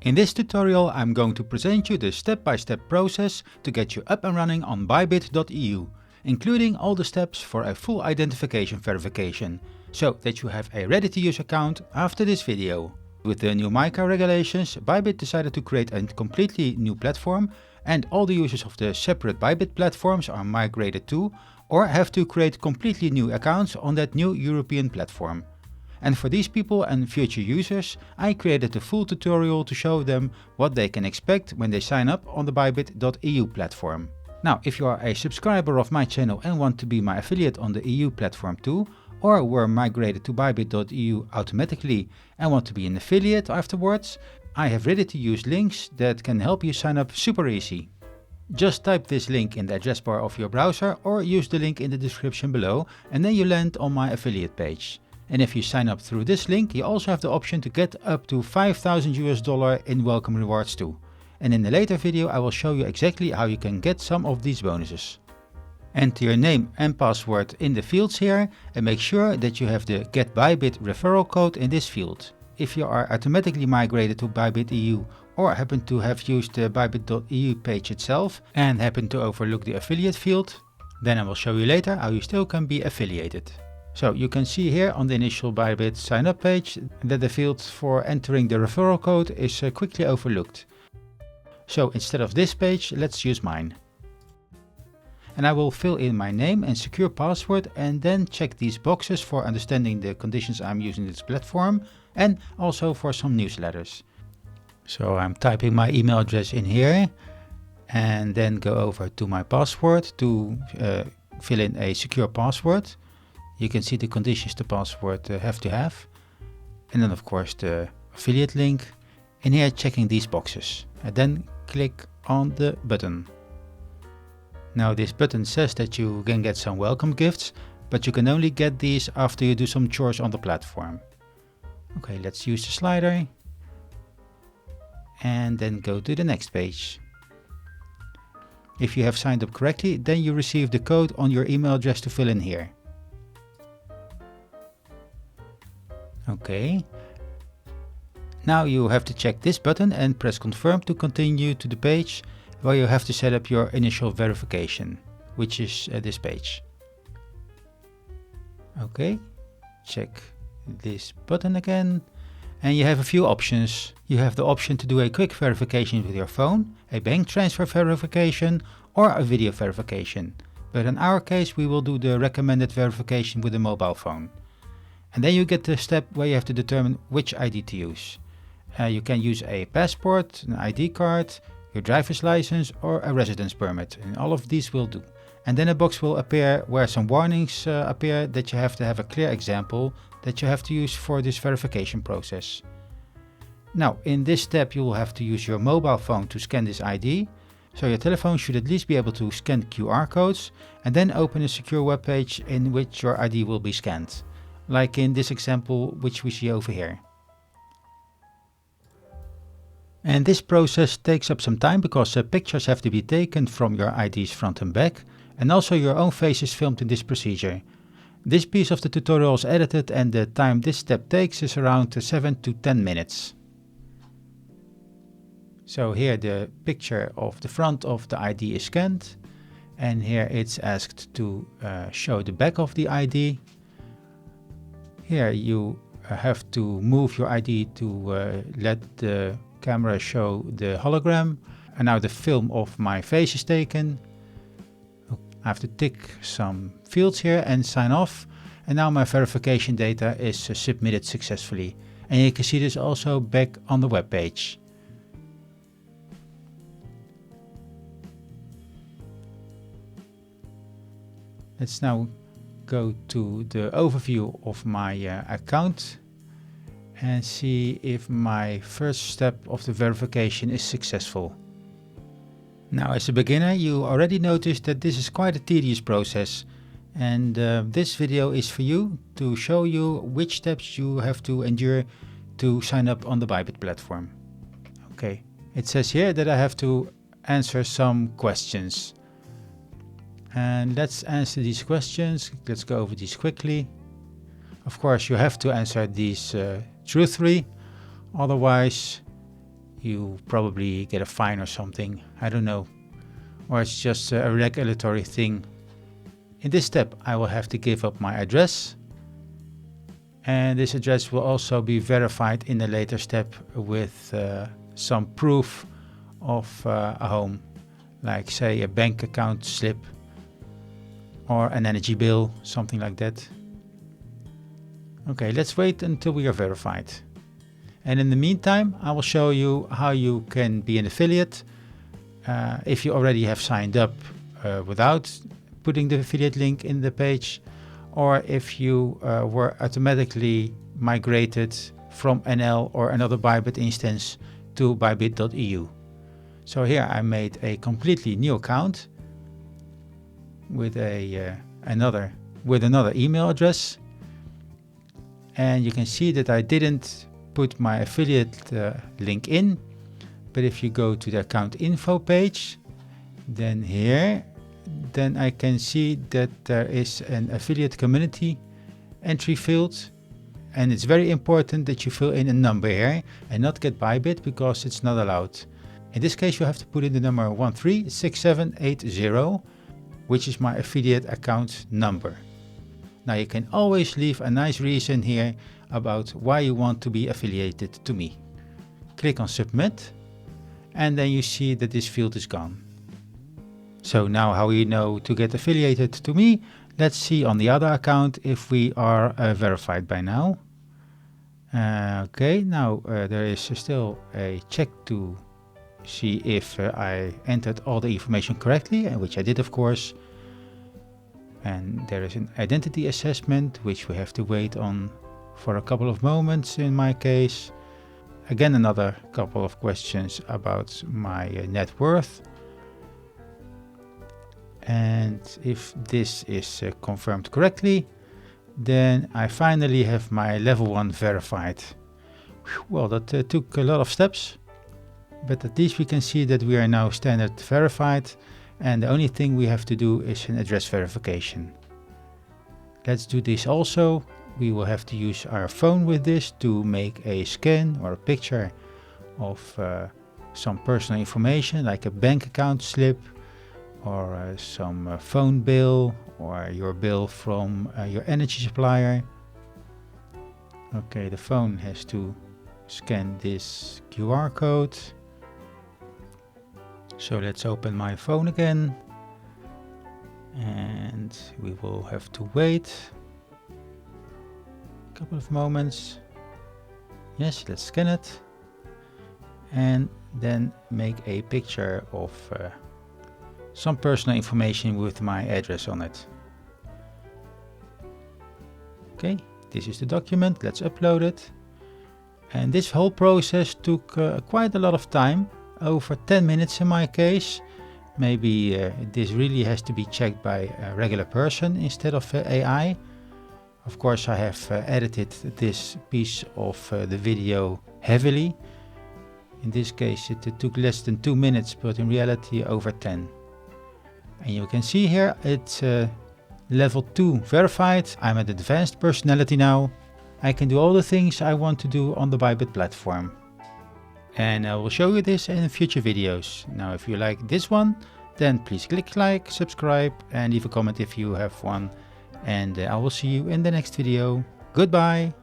In this tutorial I'm going to present you the step-by-step process to get you up and running on Bybit.eu, including all the steps for a full identification verification, so that you have a ready-to-use account after this video. With the new MiCA regulations, Bybit decided to create a completely new platform, and all the users of the separate Bybit platforms are migrated to, or have to create completely new accounts on that new European platform. And for these people and future users, I created a full tutorial to show them what they can expect when they sign up on the Bybit.eu platform. Now, if you are a subscriber of my channel and want to be my affiliate on the EU platform too, or were migrated to Bybit.eu automatically and want to be an affiliate afterwards, I have ready-to-use links that can help you sign up super easy. Just type this link in the address bar of your browser or use the link in the description below, and then you land on my affiliate page. And if you sign up through this link, you also have the option to get up to $5,000 in welcome rewards too. And in a later video I will show you exactly how you can get some of these bonuses. Enter your name and password in the fields here and make sure that you have the Get Bybit referral code in this field. If you are automatically migrated to Bybit.eu or happen to have used the Bybit.eu page itself and happen to overlook the affiliate field, then I will show you later how you still can be affiliated. So you can see here on the initial Bybit sign up page that the field for entering the referral code is quickly overlooked. So instead of this page, let's use mine. And I will fill in my name and secure password and then check these boxes for understanding the conditions I'm using this platform and also for some newsletters. So I'm typing my email address in here and then go over to my password to fill in a secure password. You can see the conditions the password have to have. And then of course the affiliate link. And here checking these boxes. And then click on the button. Now this button says that you can get some welcome gifts, but you can only get these after you do some chores on the platform. Okay, let's use the slider. And then go to the next page. If you have signed up correctly, then you receive the code on your email address to fill in here. Okay. Now you have to check this button and press confirm to continue to the page where you have to set up your initial verification, which is this page. Okay, check this button again and you have a few options. You have the option to do a quick verification with your phone, a bank transfer verification or a video verification. But in our case we will do the recommended verification with a mobile phone. And then you get the step where you have to determine which ID to use. You can use a passport, an ID card, your driver's license or a residence permit, and all of these will do. And then a box will appear where some warnings appear that you have to have a clear example that you have to use for this verification process. Now in this step you will have to use your mobile phone to scan this ID, so your telephone should at least be able to scan QR codes and then open a secure web page in which your ID will be scanned, like in this example which we see over here. And this process takes up some time because pictures have to be taken from your IDs front and back, and also your own face is filmed in this procedure. This piece of the tutorial is edited and the time this step takes is around 7 to 10 minutes. So here the picture of the front of the ID is scanned, and here it's asked to show the back of the ID. Here you have to move your ID to let the camera show the hologram. And now the film of my face is taken. I have to tick some fields here and sign off. And now my verification data is submitted successfully. And you can see this also back on the web page. Let's now go to the overview of my account and see if my first step of the verification is successful. Now as a beginner you already noticed that this is quite a tedious process, and this video is for you to show you which steps you have to endure to sign up on the Bybit platform. Okay, it says here that I have to answer some questions. And let's answer these questions. Let's go over these quickly. Of course, you have to answer these truthfully, otherwise you probably get a fine or something, I don't know, or it's just a regulatory thing. In this step I will have to give up my address, and this address will also be verified in a later step with some proof of a home, like say a bank account slip or an energy bill, something like that. Okay, let's wait until we are verified. And in the meantime, I will show you how you can be an affiliate if you already have signed up without putting the affiliate link in the page, or if you were automatically migrated from NL or another Bybit instance to Bybit.eu. So here I made a completely new account with another email address, and you can see that I didn't put my affiliate link in. But if you go to the account info page, then I can see that there is an affiliate community entry field, and it's very important that you fill in a number here and not get Bybit, because it's not allowed. In this case you have to put in the number 136780, which is my affiliate account number. Now you can always leave a nice reason here about why you want to be affiliated to me. Click on submit, and then you see that this field is gone. So now how you know to get affiliated to me? Let's see on the other account if we are verified by now. Okay, now there is still a check to see if I entered all the information correctly, which I did of course. And there is an identity assessment, which we have to wait on for a couple of moments in my case. Again, another couple of questions about my net worth. And if this is confirmed correctly, then I finally have my level 1 verified. Well, that took a lot of steps, but at least we can see that we are now standard verified, and the only thing we have to do is an address verification. Let's do this also. We will have to use our phone with this to make a scan or a picture of some personal information, like a bank account slip, or some phone bill, or your bill from your energy supplier. Okay, the phone has to scan this QR code. So let's open my phone again, and we will have to wait a couple of moments. Yes, let's scan it, and then make a picture of some personal information with my address on it. Okay, this is the document. Let's upload it. And this whole process took quite a lot of time, over 10 minutes in my case. Maybe this really has to be checked by a regular person instead of AI. Of course, I have edited this piece of the video heavily. In this case it took less than 2 minutes, but in reality over 10. And you can see here it's level 2 verified. I'm an advanced personality now. I can do all the things I want to do on the Bybit platform. And I will show you this in future videos. Now if you like this one, then please click like, subscribe, and leave a comment if you have one. And I will see you in the next video. Goodbye!